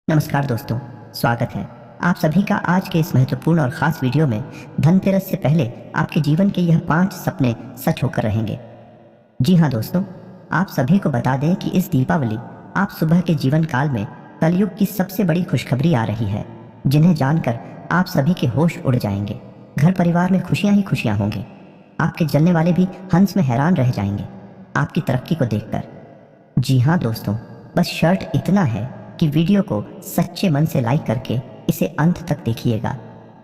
नमस्कार दोस्तों, स्वागत है आप सभी का आज के इस महत्वपूर्ण और ख़ास वीडियो में। धनतेरस से पहले आपके जीवन के यह 5 सपने सच होकर रहेंगे। जी हाँ दोस्तों, आप सभी को बता दें कि इस दीपावली आप सुबह के जीवन काल में कलयुग की सबसे बड़ी खुशखबरी आ रही है, जिन्हें जानकर आप सभी के होश उड़ जाएंगे। घर परिवार में खुशियाँ ही खुशियाँ होंगी। आपके जलने वाले भी हंस में हैरान रह जाएंगे आपकी तरक्की को देखकर। जी हाँ दोस्तों, बस शर्त इतना है कि वीडियो को सच्चे मन से लाइक करके इसे अंत तक देखिएगा।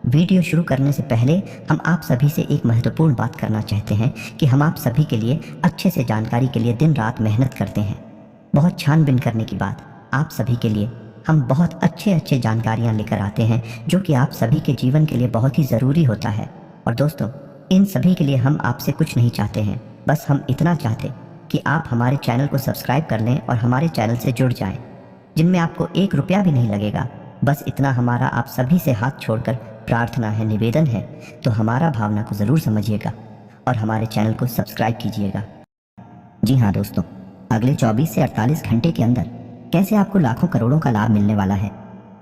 वीडियो शुरू करने से पहले हम आप सभी से एक महत्वपूर्ण बात करना चाहते हैं कि हम आप सभी के लिए अच्छे से जानकारी के लिए दिन रात मेहनत करते हैं। बहुत छानबीन करने के बाद आप सभी के लिए हम बहुत अच्छे जानकारियाँ लेकर आते हैं, जो कि आप सभी के जीवन के लिए बहुत ही ज़रूरी होता है। और दोस्तों, इन सभी के लिए हम आपसे कुछ नहीं चाहते हैं, बस हम इतना चाहते कि आप हमारे चैनल को सब्सक्राइब कर लें और हमारे चैनल से जुड़ जाएं, जिनमें आपको 1 रुपया भी नहीं लगेगा। बस इतना हमारा आप सभी से हाथ छोड़कर प्रार्थना है, निवेदन है। तो हमारा भावना को ज़रूर समझिएगा और हमारे चैनल को सब्सक्राइब कीजिएगा। जी हाँ दोस्तों, अगले 24 से 48 घंटे के अंदर कैसे आपको लाखों करोड़ों का लाभ मिलने वाला है,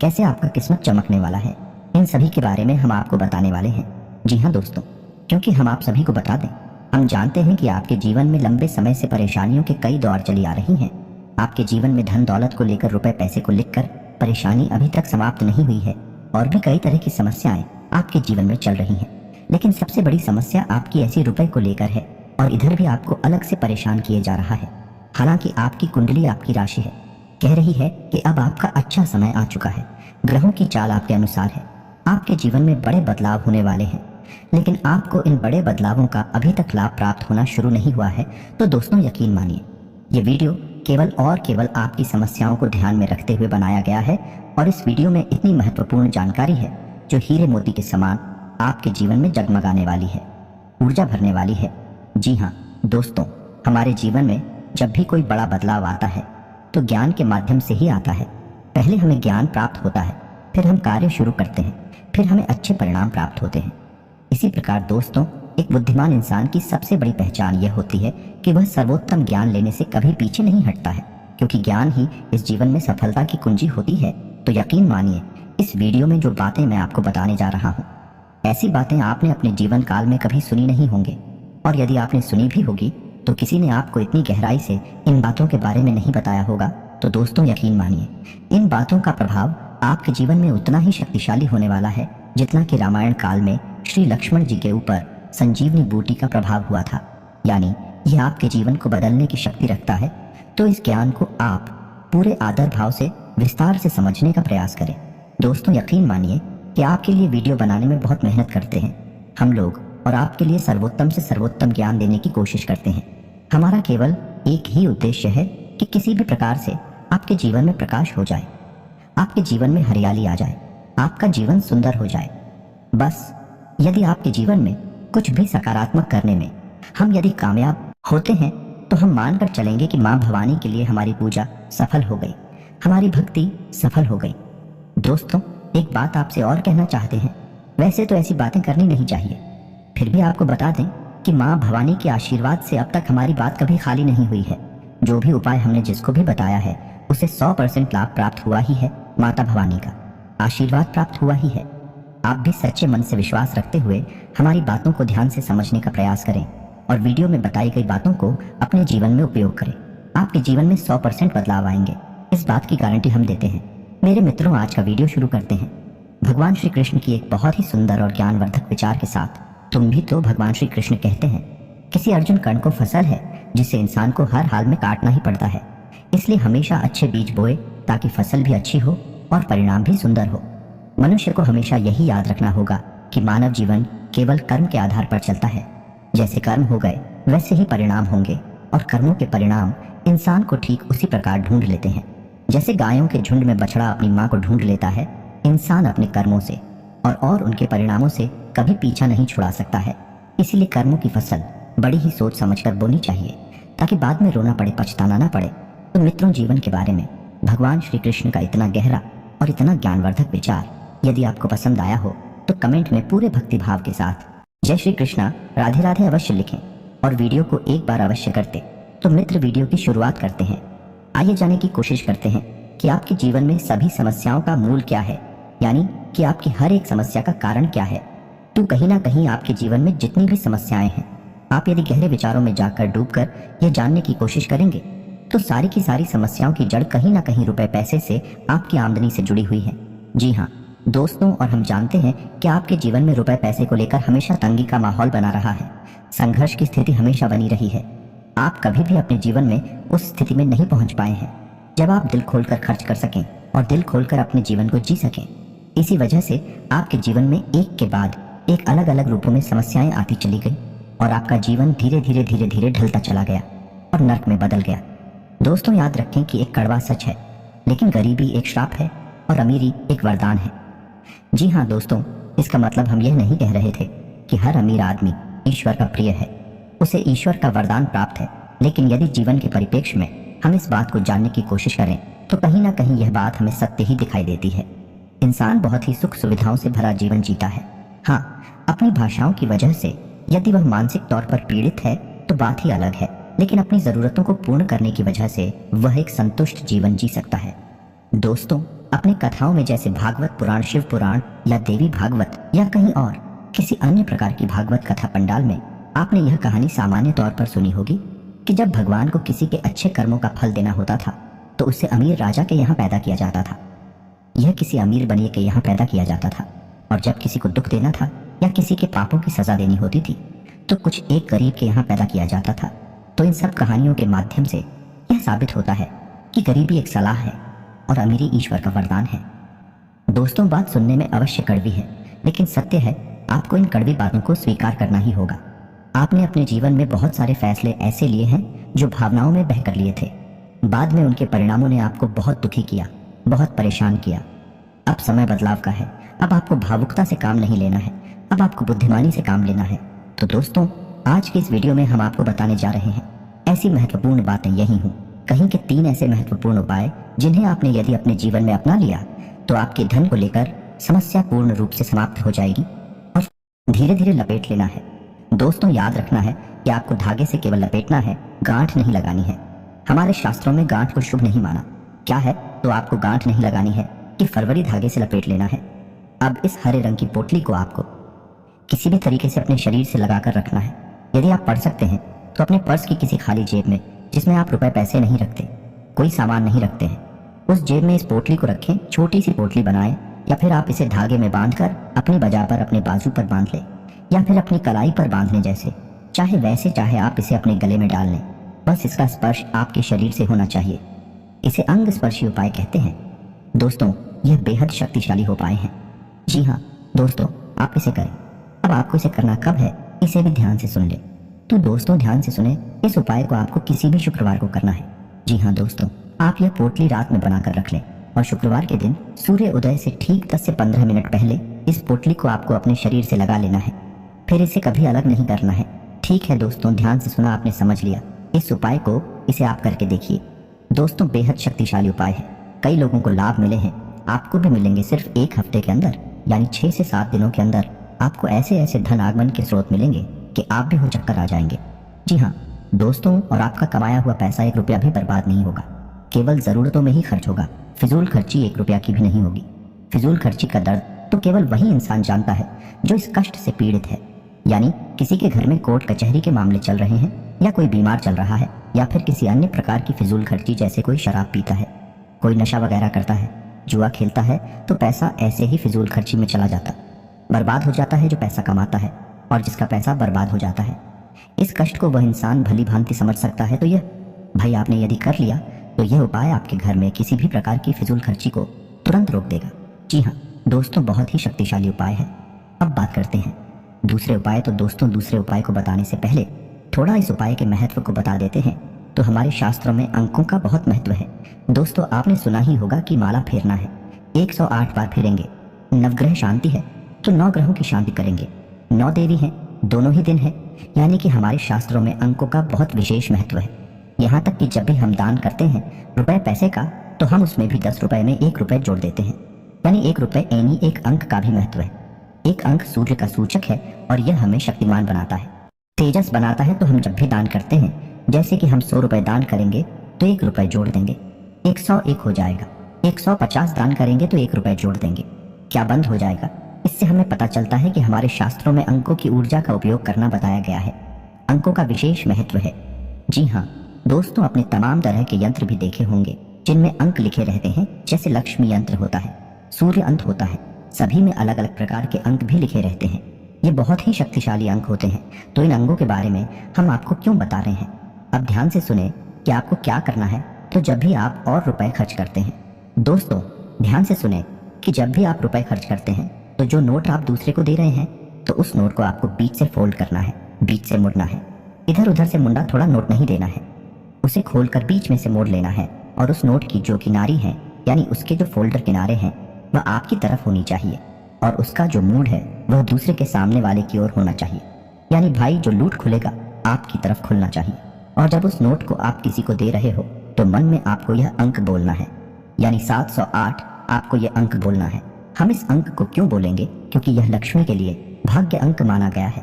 कैसे आपका किस्मत चमकने वाला है, इन सभी के बारे में हम आपको बताने वाले हैं। जी हाँ दोस्तों, क्योंकि हम आप सभी को बता दें, हम जानते हैं कि आपके जीवन में लंबे समय से परेशानियों के कई दौर चली आ रही हैं। आपके जीवन में धन दौलत को लेकर, रुपए पैसे को लेकर परेशानी अभी तक समाप्त नहीं हुई है और भी कई तरह की समस्याएं आपके जीवन में चल रही हैं। लेकिन सबसे बड़ी समस्या आपकी ऐसी रुपए को लेकर है और इधर भी आपको अलग से परेशान किए जा रहा है। हालांकि आपकी कुंडली, आपकी राशि है, कह रही है कि अब आपका अच्छा समय आ चुका है। ग्रहों की चाल आपके अनुसार है। आपके जीवन में बड़े बदलाव होने वाले हैं, लेकिन आपको इन बड़े बदलावों का अभी तक लाभ प्राप्त होना शुरू नहीं हुआ है। तो दोस्तों, यकीन मानिए, ये वीडियो केवल और केवल आपकी समस्याओं को ध्यान में रखते हुए बनाया गया है और इस वीडियो में इतनी महत्वपूर्ण जानकारी है जो हीरे मोती के समान आपके जीवन में जगमगाने वाली है, ऊर्जा भरने वाली है। जी हाँ दोस्तों, हमारे जीवन में जब भी कोई बड़ा बदलाव आता है तो ज्ञान के माध्यम से ही आता है। पहले हमें ज्ञान प्राप्त होता है, फिर हम कार्य शुरू करते हैं, फिर हमें अच्छे परिणाम प्राप्त होते हैं। इसी प्रकार दोस्तों, एक बुद्धिमान इंसान की सबसे बड़ी पहचान यह होती है कि वह सर्वोत्तम ज्ञान लेने से कभी पीछे नहीं हटता है, क्योंकि ज्ञान ही इस जीवन में सफलता की कुंजी होती है। तो यकीन मानिए, इस वीडियो में जो बातें मैं आपको बताने जा रहा हूँ, ऐसी बातें आपने अपने जीवन काल में कभी सुनी नहीं होंगी, और यदि आपने सुनी भी होगी तो किसी ने आपको इतनी गहराई से इन बातों के बारे में नहीं बताया होगा। तो दोस्तों, यकीन मानिए, इन बातों का प्रभाव आपके जीवन में उतना ही शक्तिशाली होने वाला है जितना कि रामायण काल में श्री लक्ष्मण जी के ऊपर संजीवनी बूटी का प्रभाव हुआ था। यानी यह आपके जीवन को बदलने की शक्ति रखता है। तो इस ज्ञान को आप पूरे आदर भाव से विस्तार से समझने का प्रयास करें। दोस्तों, यकीन मानिए कि आपके लिए वीडियो बनाने में बहुत मेहनत करते हैं हम लोग, और आपके लिए सर्वोत्तम से सर्वोत्तम ज्ञान देने की कोशिश करते हैं। हमारा केवल एक ही उद्देश्य है कि किसी भी प्रकार से आपके जीवन में प्रकाश हो जाए, आपके जीवन में हरियाली आ जाए, आपका जीवन सुंदर हो जाए। बस यदि आपके जीवन में कुछ भी सकारात्मक करने में हम यदि कामयाब होते हैं तो हम मानकर चलेंगे कि माँ भवानी के लिए हमारी पूजा सफल हो गई, हमारी भक्ति सफल हो गई। दोस्तों, एक बात आपसे और कहना चाहते हैं। वैसे तो ऐसी बातें करनी नहीं चाहिए, फिर भी आपको बता दें कि माँ भवानी के आशीर्वाद से अब तक हमारी बात कभी खाली नहीं हुई है। जो भी उपाय हमने जिसको भी बताया है उसे 100% लाभ प्राप्त हुआ ही है। माता भवानी का आशीर्वाद प्राप्त हुआ ही है। आप भी सच्चे मन से विश्वास रखते हुए हमारी बातों को ध्यान से समझने का प्रयास करें और वीडियो में बताई गई बातों को अपने जीवन में उपयोग करें। आपके जीवन में 100% बदलाव आएंगे, इस बात की गारंटी हम देते हैं। मेरे मित्रों, आज का वीडियो शुरू करते हैं भगवान श्री कृष्ण की एक बहुत ही सुंदर और ज्ञानवर्धक विचार के साथ। तुम भी तो, भगवान श्री कृष्ण कहते हैं, किसी अर्जुन कर्ण को फसल है जिसे इंसान को हर हाल में काटना ही पड़ता है। इसलिए हमेशा अच्छे बीज बोए ताकि फसल भी अच्छी हो और परिणाम भी सुंदर हो। मनुष्य को हमेशा यही याद रखना होगा कि मानव जीवन केवल कर्म के आधार पर चलता है। जैसे कर्म हो गए वैसे ही परिणाम होंगे, और कर्मों के परिणाम इंसान को ठीक उसी प्रकार ढूंढ लेते हैं। जैसे गायों के झुंड में बछड़ा अपनी माँ को ढूंढ लेता है, इंसान अपने कर्मों से और उनके परिणामों से कभी पीछा नहीं छुड़ा सकता है। इसीलिए कर्मों की फसल बड़ी ही सोच समझकर बोनी चाहिए, ताकि बाद में रोना पड़े, पछताना ना पड़े। तो मित्रों, जीवन के बारे में भगवान श्री कृष्ण का इतना गहरा और इतना ज्ञानवर्धक विचार यदि आपको पसंद आया हो तो कमेंट में पूरे भक्ति भाव के साथ जय श्री कृष्णा, राधे राधे अवश्य लिखें और वीडियो को एक बार अवश्य करते। तो मित्र, वीडियो की शुरुआत करते हैं। आइए जाने की कोशिश करते हैं कि आपके जीवन में सभी समस्याओं का मूल क्या है, यानी कि आपकी हर एक समस्या का कारण क्या है। तो कहीं ना कहीं आपके जीवन में जितनी भी समस्याएं हैं, आप यदि गहरे विचारों में जाकर डूबकर यह जानने की कोशिश करेंगे तो सारी की सारी समस्याओं की जड़ कहीं ना कहीं रुपए पैसे से, आपकी आमदनी से जुड़ी हुई है। जी हाँ दोस्तों, और हम जानते हैं कि आपके जीवन में रुपए पैसे को लेकर हमेशा तंगी का माहौल बना रहा है, संघर्ष की स्थिति हमेशा बनी रही है। आप कभी भी अपने जीवन में उस स्थिति में नहीं पहुंच पाए हैं जब आप दिल खोलकर खर्च कर सकें और दिल खोलकर अपने जीवन को जी सकें। इसी वजह से आपके जीवन में एक के बाद एक अलग अलग रूपों में समस्याएं आती चली गई और आपका जीवन धीरे धीरे ढलता चला गया और नर्क में बदल गया। दोस्तों याद रखें कि एक कड़वा सच है, लेकिन गरीबी एक श्राप है और अमीरी एक वरदान है। जी हाँ दोस्तों, इसका मतलब हम यह नहीं कह रहे थे कि हर अमीर आदमी ईश्वर का प्रिय है, उसे ईश्वर का वरदान प्राप्त है। लेकिन यदि जीवन के परिप्रेक्ष्य में हम इस बात को जानने की कोशिश करें तो कहीं ना कहीं यह बात हमें सत्य ही दिखाई देती है। इंसान बहुत ही सुख सुविधाओं से भरा जीवन जीता है। हाँ, अपनी भाषाओं की वजह से यदि वह मानसिक तौर पर पीड़ित है तो बात ही अलग है, लेकिन अपनी जरूरतों को पूर्ण करने की वजह से वह एक संतुष्ट जीवन जी सकता है। दोस्तों, अपनी कथाओं में जैसे भागवत पुराण, शिव पुराण या देवी भागवत या कहीं और किसी अन्य प्रकार की भागवत कथा पंडाल में आपने यह कहानी सामान्य तौर पर सुनी होगी कि जब भगवान को किसी के अच्छे कर्मों का फल देना होता था तो उसे अमीर राजा के यहाँ पैदा किया जाता था। यह किसी अमीर बनिए के यहाँ पैदा किया जाता था। और जब किसी को दुख देना था या किसी के पापों की सजा देनी होती थी तो कुछ एक गरीब के यहाँ पैदा किया जाता था। तो इन सब कहानियों के माध्यम से यह साबित होता है कि गरीबी एक सलाह है और अमीरी ईश्वर का वरदान है। दोस्तों, बात सुनने में अवश्य कड़वी है, लेकिन सत्य है आपको इन कड़वी बातों को स्वीकार करना ही होगा। आपने अपने जीवन में बहुत सारे फैसले ऐसे लिए हैं जो भावनाओं में बहकर लिए थे। बाद में उनके परिणामों ने आपको बहुत दुखी किया, बहुत परेशान किया। अब समय बदलाव का है। अब आपको भावुकता से काम नहीं लेना है, अब आपको बुद्धिमानी से काम लेना है। तो दोस्तों, आज की इस वीडियो में हम आपको बताने जा रहे हैं ऐसी महत्वपूर्ण बातें, यही हूँ कहीं के 3 ऐसे महत्वपूर्ण उपाय जिन्हें आपने यदि अपने जीवन में अपना लिया तो आपके धन को लेकर समस्या पूर्ण रूप से समाप्त हो जाएगी और धीरे धीरे लपेट लेना है। दोस्तों, याद रखना है कि आपको धागे से केवल लपेटना है, गांठ नहीं लगानी है। हमारे शास्त्रों में गांठ को शुभ नहीं माना। क्या है तो आपको गांठ नहीं लगानी है कि फरवरी धागे से लपेट लेना है। अब इस हरे रंग की पोटली को आपको किसी भी तरीके से अपने शरीर से लगाकर रखना है। यदि आप पढ़ सकते हैं तो अपने पर्स की किसी खाली जेब में, जिसमें आप रुपए पैसे नहीं रखते, कोई सामान नहीं रखते हैं, उस जेब में इस पोटली को रखें। छोटी सी पोटली बनाएं या फिर आप इसे धागे में बांधकर अपनी बजा पर अपने बाजू पर बांध लें या फिर अपनी कलाई पर बांधने जैसे, चाहे वैसे, चाहे आप इसे अपने गले में डाल लें। बस इसका स्पर्श आपके शरीर से होना चाहिए। इसे अंग स्पर्शी उपाय कहते हैं। दोस्तों, यह बेहद शक्तिशाली उपाय है। जी हाँ दोस्तों, आप इसे करें। अब आपको इसे करना कब है, इसे भी ध्यान से सुन ले। तो दोस्तों ध्यान से सुने, इस उपाय को आपको किसी भी शुक्रवार को करना है। जी हाँ दोस्तों, आप यह पोटली रात में बनाकर रख लें और शुक्रवार के दिन सूर्य उदय से ठीक 10 से 15 मिनट पहले इस पोटली को आपको अपने शरीर से लगा लेना है। फिर इसे कभी अलग नहीं करना है। ठीक है दोस्तों, ध्यान से सुना, आपने समझ लिया। इस उपाय को इसे आप करके देखिए। दोस्तों, बेहद शक्तिशाली उपाय है। कई लोगों को लाभ मिले हैं, आपको भी मिलेंगे। सिर्फ 1 हफ्ते के अंदर, यानी 6 से 7 दिनों के अंदर आपको ऐसे ऐसे धन आगमन के स्रोत मिलेंगे कि आप भी हो चक्कर आ जाएंगे। जी हाँ दोस्तों, और आपका कमाया हुआ पैसा 1 रुपया भी बर्बाद नहीं होगा, केवल ज़रूरतों में ही खर्च होगा। फिजूल खर्ची 1 रुपया की भी नहीं होगी। फिजूल खर्ची का दर्द तो केवल वही इंसान जानता है जो इस कष्ट से पीड़ित है। यानी किसी के घर में कोर्ट कचहरी के मामले चल रहे हैं, या कोई बीमार चल रहा है, या फिर किसी अन्य प्रकार की फिजूल खर्ची, जैसे कोई शराब पीता है, कोई नशा वगैरह करता है, जुआ खेलता है, तो पैसा ऐसे ही फिजूल खर्ची में चला जाता, बर्बाद हो जाता है जो पैसा कमाता है और जिसका पैसा बर्बाद हो जाता है। इस कष्ट को वह इंसान भली भांति समझ सकता है। तो यह भाई आपने यदि कर लिया तो यह उपाय आपके घर में किसी भी प्रकार की फिजूल खर्ची को तुरंत रोक देगा। जी हाँ दोस्तों, बहुत ही शक्तिशाली उपाय है। अब बात करते हैं दूसरे उपाय। तो दोस्तों, दूसरे उपाय को बताने से पहले थोड़ा इस उपाय के महत्व को बता देते हैं। तो हमारे शास्त्रों में अंकों का बहुत महत्व है। दोस्तों, आपने सुना ही होगा कि माला फेरना है, 108 बार फेरेंगे। नवग्रह शांति है तो 9 ग्रहों की शांति करेंगे। 9 देवी हैं, दोनों ही दिन है, यानी कि हमारे शास्त्रों में अंकों का बहुत विशेष महत्व है। यहाँ तक कि जब भी हम दान करते हैं रुपए पैसे का, तो हम उसमें भी 10 रुपए में 1 रुपए जोड़ देते हैं, यानी 1 रुपए यानी 1 अंक का भी महत्व है। 1 अंक सूर्य का सूचक है और यह हमें शक्तिमान बनाता है, तेजस बनाता है। तो हम जब भी दान करते हैं, जैसे कि हम 100 रुपए दान करेंगे तो 1 रुपए जोड़ देंगे, 101 हो जाएगा। 150 दान करेंगे तो 1 रुपए जोड़ देंगे, क्या बंद हो जाएगा? इससे हमें पता चलता है कि हमारे शास्त्रों में अंकों की ऊर्जा का उपयोग करना बताया गया है। अंकों का विशेष महत्व है। जी हाँ दोस्तों, अपने तमाम तरह के यंत्र भी देखे होंगे जिनमें अंक लिखे रहते हैं, जैसे लक्ष्मी यंत्र होता है, सूर्य अंक होता है, सभी में अलग अलग प्रकार के अंक भी लिखे रहते हैं। ये बहुत ही शक्तिशाली अंक होते हैं। तो इन अंगों के बारे में हम आपको क्यों बता रहे हैं? अब ध्यान से सुने कि आपको क्या करना है। तो जब भी आप और रुपए खर्च करते हैं, दोस्तों ध्यान से सुने कि जब भी आप रुपए खर्च करते हैं तो जो नोट आप दूसरे को दे रहे हैं, तो उस नोट को आपको बीच से फोल्ड करना है, बीच से मुड़ना है। इधर उधर से मुंडा थोड़ा नोट नहीं देना है, उसे खोलकर बीच में से मोड़ लेना है। और उस नोट की जो किनारी है, यानी उसके जो फोल्डर किनारे हैं, वह आपकी तरफ होनी चाहिए और उसका जो मूड है वह दूसरे के सामने वाले की ओर होना चाहिए। यानी भाई जो लूट खुलेगा आपकी तरफ खुलना चाहिए। और जब उस नोट को आप किसी को दे रहे हो तो मन में आपको यह अंक बोलना है, यानी 708 आपको यह अंक बोलना है। हम इस अंक को क्यों बोलेंगे? क्योंकि यह लक्ष्मी के लिए भाग्य अंक माना गया है।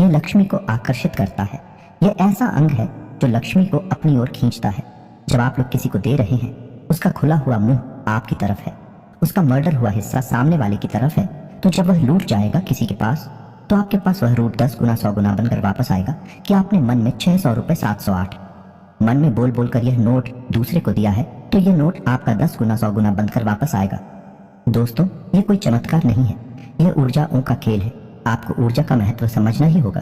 यह लक्ष्मी को आकर्षित करता है। यह ऐसा अंग है जो लक्ष्मी को अपनी ओर खींचता है। जब आप लोग किसी को दे रहे हैं, उसका खुला हुआ मुंह आपकी तरफ है, उसका मर्डर हुआ हिस्सा सामने वाले की तरफ है, तो जब वह लूट जाएगा किसी के पास, तो आपके पास वह लूट 10 गुना 100 गुना बनकर वापस आएगा कि आपने मन में 600 रुपये 708 मन में बोल बोल कर यह नोट दूसरे को दिया है, तो यह नोट आपका 10 गुना 100 गुना बनकर वापस आएगा। दोस्तों ये कोई चमत्कार नहीं है, यह ऊर्जाओं का खेल है। आपको ऊर्जा का महत्व समझना ही होगा।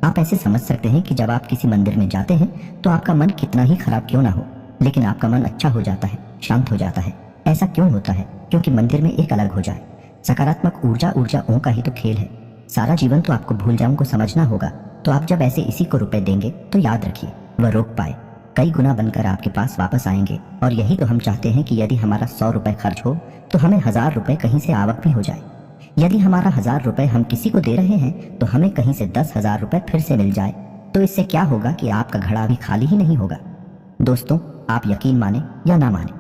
आप ऐसे समझ सकते हैं कि जब आप किसी मंदिर में जाते हैं तो आपका मन कितना ही खराब क्यों ना हो, लेकिन आपका मन अच्छा हो जाता है, शांत हो जाता है। ऐसा क्यों होता है? क्योंकि मंदिर में एक अलग हो जाए। सकारात्मक ऊर्जा ऊर्जाओं का ही तो खेल है। सारा जीवन तो आपको भूल जाऊं को समझना होगा। तो आप जब ऐसे इसी को रुपए देंगे तो याद रखिए वह रोक पाए, कई गुना बनकर आपके पास वापस आएंगे। और यही तो हम चाहते हैं कि यदि हमारा 100 रुपए खर्च हो तो हमें 1000 रुपए कहीं से आवक भी हो जाए। यदि हमारा 1000 रुपए हम किसी को दे रहे हैं तो हमें कहीं से 10,000 रुपए फिर से मिल जाए। तो इससे क्या होगा कि आपका घड़ा भी खाली ही नहीं होगा। दोस्तों आप यकीन माने या ना माने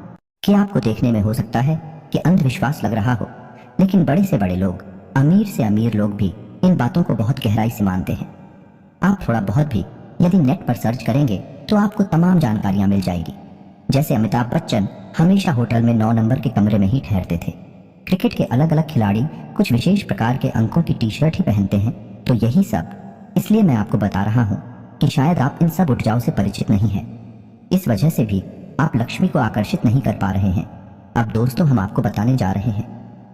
कि आपको देखने में हो सकता है कि अंधविश्वास लग रहा हो, लेकिन बड़े से बड़े लोग, अमीर से अमीर लोग भी इन बातों को बहुत गहराई से मानते हैं। आप थोड़ा बहुत भी यदि नेट पर सर्च करेंगे तो आपको तमाम जानकारियां मिल जाएगी। जैसे अमिताभ बच्चन हमेशा होटल में 9 नंबर के कमरे में ही ठहरते थे। क्रिकेट के अलग अलग खिलाड़ी कुछ विशेष प्रकार के अंकों की टी शर्ट ही पहनते हैं। तो यही सब इसलिए मैं आपको बता रहा हूँ कि शायद आप इन सब ऊर्जाओं से परिचित नहीं हैं। इस वजह से भी आप लक्ष्मी को आकर्षित नहीं कर पा रहे हैं। अब दोस्तों हम आपको बताने जा रहे हैं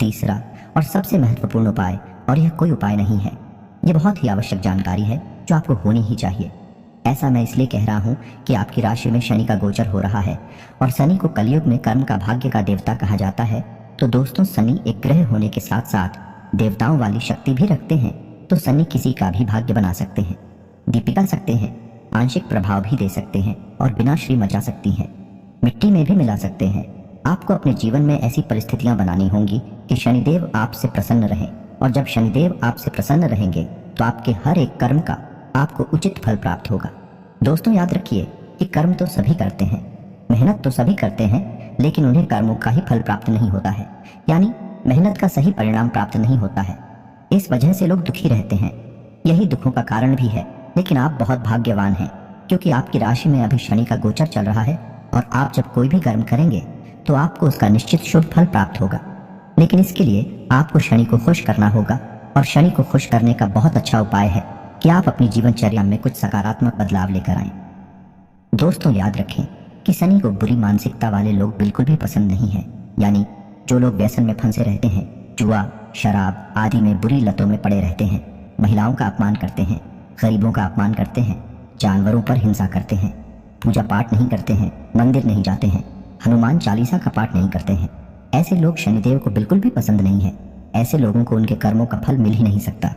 तीसरा और सबसे महत्वपूर्ण उपाय, और यह कोई उपाय नहीं है, यह बहुत ही आवश्यक जानकारी है जो आपको होनी ही चाहिए। ऐसा मैं इसलिए कह रहा हूँ कि आपकी राशि में शनि का गोचर हो रहा है और शनि को कलयुग में कर्म का भाग्य का देवता कहा जाता है। तो दोस्तों शनि एक ग्रह होने के साथ साथ देवताओं वाली शक्ति भी रखते हैं। तो शनि किसी का भी भाग्य बना सकते हैं, दीपिका सकते हैं, आंशिक प्रभाव भी दे सकते हैं और विनाश्री मचा सकती हैं, मिट्टी में भी मिला सकते हैं। आपको अपने जीवन में ऐसी परिस्थितियां बनानी होंगी कि शनिदेव आपसे प्रसन्न रहें। और जब शनिदेव आपसे प्रसन्न रहेंगे तो आपके हर एक कर्म का आपको उचित फल प्राप्त होगा। दोस्तों याद रखिए कि कर्म तो सभी करते हैं, मेहनत तो सभी करते हैं, लेकिन उन्हें कर्मों का ही फल प्राप्त नहीं होता है, यानी मेहनत का सही परिणाम प्राप्त नहीं होता है। इस वजह से लोग दुखी रहते हैं। यही दुखों का कारण भी है। लेकिन आप बहुत भाग्यवान हैं क्योंकि आपकी राशि में अभी शनि का गोचर चल रहा है और आप जब कोई भी कर्म करेंगे तो आपको उसका निश्चित शुभ फल प्राप्त होगा। लेकिन इसके लिए आपको शनि को खुश करना होगा और शनि को खुश करने का बहुत अच्छा उपाय है कि आप अपनी जीवनचर्या में कुछ सकारात्मक बदलाव लेकर आएं। दोस्तों याद रखें कि शनि को बुरी मानसिकता वाले लोग बिल्कुल भी पसंद नहीं है। यानी जो लोग व्यसन में फंसे रहते हैं, जुआ शराब आदि में बुरी लतों में पड़े रहते हैं, महिलाओं का अपमान करते हैं, गरीबों का अपमान करते हैं, जानवरों पर हिंसा करते हैं, पूजा पाठ नहीं करते हैं, मंदिर नहीं जाते हैं, हनुमान चालीसा का पाठ नहीं करते हैं, ऐसे लोग शनिदेव को बिल्कुल भी पसंद नहीं है। ऐसे लोगों को उनके कर्मों का फल मिल ही नहीं सकता।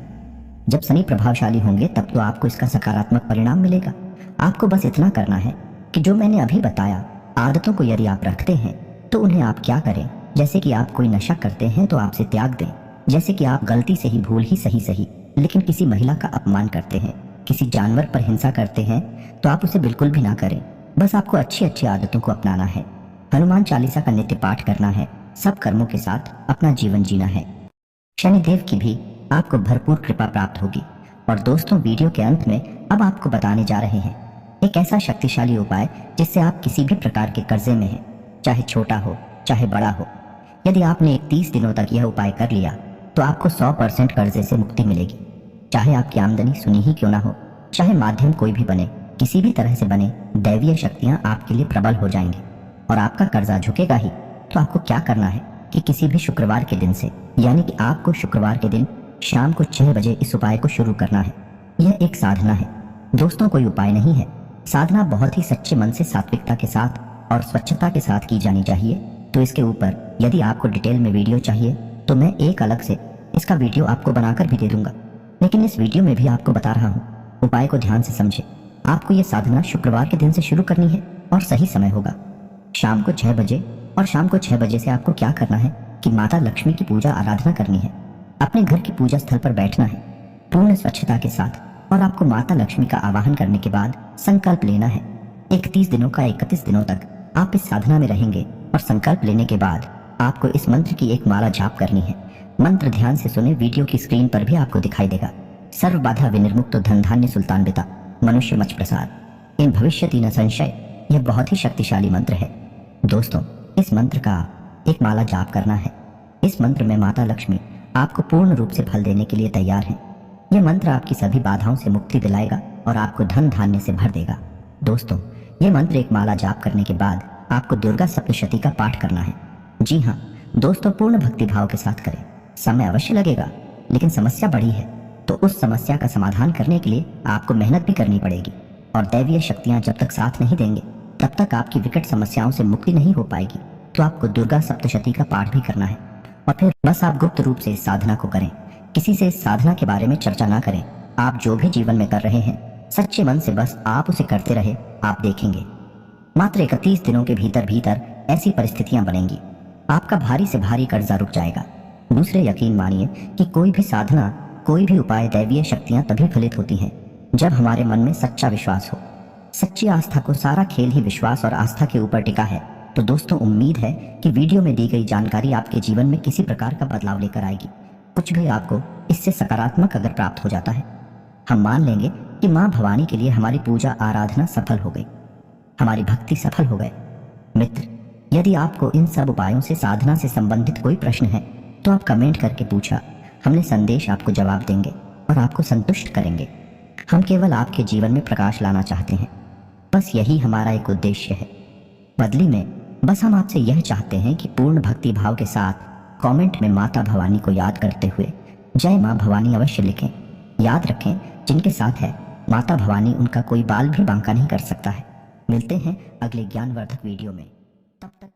जब शनि प्रभावशाली होंगे तब तो आपको इसका सकारात्मक परिणाम मिलेगा। आपको बस इतना करना है कि जो मैंने अभी बताया आदतों को यदि आप रखते हैं तो उन्हें आप क्या करें। जैसे कि आप कोई नशा करते हैं तो आपसे त्याग दें। जैसे कि आप गलती से ही भूल ही सही लेकिन किसी महिला का अपमान करते हैं, किसी जानवर पर हिंसा करते हैं तो आप उसे बिल्कुल भी ना करें। बस आपको अच्छी अच्छी आदतों को अपनाना है, हनुमान चालीसा का नित्य पाठ करना है, सब कर्मों के साथ अपना जीवन जीना है। शनिदेव की भी आपको भरपूर कृपा प्राप्त होगी। और दोस्तों वीडियो के अंत में अब आपको बताने जा रहे हैं एक ऐसा शक्तिशाली उपाय जिससे आप किसी भी प्रकार के कर्जे में हैं, चाहे छोटा हो चाहे बड़ा हो। यदि आपने 31 दिनों तक यह उपाय कर लिया तो आपको 100% कर्जे से मुक्ति मिलेगी। चाहे आपकी आमदनी सुनी ही क्यों ना हो, चाहे माध्यम कोई भी बने, किसी भी तरह से बने, दैवीय शक्तियां आपके लिए प्रबल हो जाएंगी और आपका कर्जा झुकेगा ही। तो आपको क्या करना है कि किसी भी शुक्रवार के दिन से, यानी कि आपको शुक्रवार के दिन शाम को 6 बजे इस उपाय को शुरू करना है। यह एक साधना है दोस्तों, कोई उपाय नहीं है। साधना बहुत ही सच्चे मन से, सात्विकता के साथ और स्वच्छता के साथ की जानी चाहिए। तो इसके ऊपर यदि आपको डिटेल में वीडियो चाहिए तो मैं एक अलग से इसका वीडियो आपको बनाकर भी दे दूंगा, लेकिन इस वीडियो में भी आपको बता रहा हूँ। उपाय को ध्यान से समझे। आपको यह साधना शुक्रवार के दिन से शुरू करनी है और सही समय होगा शाम को 6 बजे। और शाम को 6 बजे से आपको क्या करना है कि माता लक्ष्मी की पूजा आराधना करनी है। अपने घर की पूजा स्थल पर बैठना है पूर्ण स्वच्छता के साथ, और आपको माता लक्ष्मी का आवाहन करने के बाद संकल्प लेना है। 31 दिनों का 31 दिनों तक आप इस साधना में रहेंगे और संकल्प लेने के बाद आपको इस मंत्र की एक माला जाप करनी है। मंत्र ध्यान से सुने, वीडियो की स्क्रीन पर भी आपको दिखाई देगा। सर्व बाधा विनिर्मुक्त धन धान्य सुल्तान बिता मनुष्य मच प्रसाद इन भविष्यति न संशय। यह बहुत ही शक्तिशाली मंत्र है दोस्तों। इस मंत्र का एक माला जाप करना है। इस मंत्र में माता लक्ष्मी आपको पूर्ण रूप से फल देने के लिए तैयार हैं। यह मंत्र आपकी सभी बाधाओं से मुक्ति दिलाएगा और आपको धन धान्य से भर देगा। दोस्तों, यह मंत्र एक माला जाप करने के बाद आपको दुर्गा सप्तशती का पाठ करना है। जी हाँ दोस्तों, पूर्ण भक्ति भाव के साथ करें। समय अवश्य लगेगा, लेकिन समस्या बड़ी है तो उस समस्या का समाधान करने के लिए आपको मेहनत भी करनी पड़ेगी। और दैवीय शक्तियां जब तक साथ नहीं देंगे तब तक आपकी विकट समस्याओं से मुक्ति नहीं हो पाएगी। तो आपको दुर्गा सप्तशती का पाठ भी करना है। और फिर बस आप गुप्त रूप से इस साधना को करें, किसी से इस साधना के बारे में चर्चा ना करें। आप जो भी जीवन में कर रहे हैं सच्चे मन से बस आप उसे करते रहे। आप देखेंगे मात्र 31 दिनों के भीतर भीतर ऐसी परिस्थितियां बनेंगी, आपका भारी से भारी कर्जा रुक जाएगा। दूसरे, यकीन मानिए कि कोई भी साधना, कोई भी उपाय, दैवीय शक्तियां तभी फलित होती हैं जब हमारे मन में सच्चा विश्वास हो। सच्ची आस्था को, सारा खेल ही विश्वास और आस्था के ऊपर टिका है। तो दोस्तों, उम्मीद है कि वीडियो में दी गई जानकारी आपके जीवन में किसी प्रकार का बदलाव लेकर आएगी। कुछ भी आपको इससे सकारात्मक अगर प्राप्त हो जाता है, हम मान लेंगे कि माँ भवानी के लिए हमारी पूजा आराधना सफल हो गई, हमारी भक्ति सफल हो गए। मित्र, यदि आपको इन सब उपायों से, साधना से संबंधित कोई प्रश्न है तो आप कमेंट करके पूछा। हमने संदेश आपको जवाब देंगे और आपको संतुष्ट करेंगे। हम केवल आपके जीवन में प्रकाश लाना चाहते हैं, बस यही हमारा एक उद्देश्य है। बदली में बस हम आपसे यह चाहते हैं कि पूर्ण भक्ति भाव के साथ कमेंट में माता भवानी को याद करते हुए जय माँ भवानी अवश्य लिखें। याद रखें, जिनके साथ है माता भवानी, उनका कोई बाल भी बांका नहीं कर सकता है। मिलते हैं अगले ज्ञानवर्धक वीडियो में, तब तक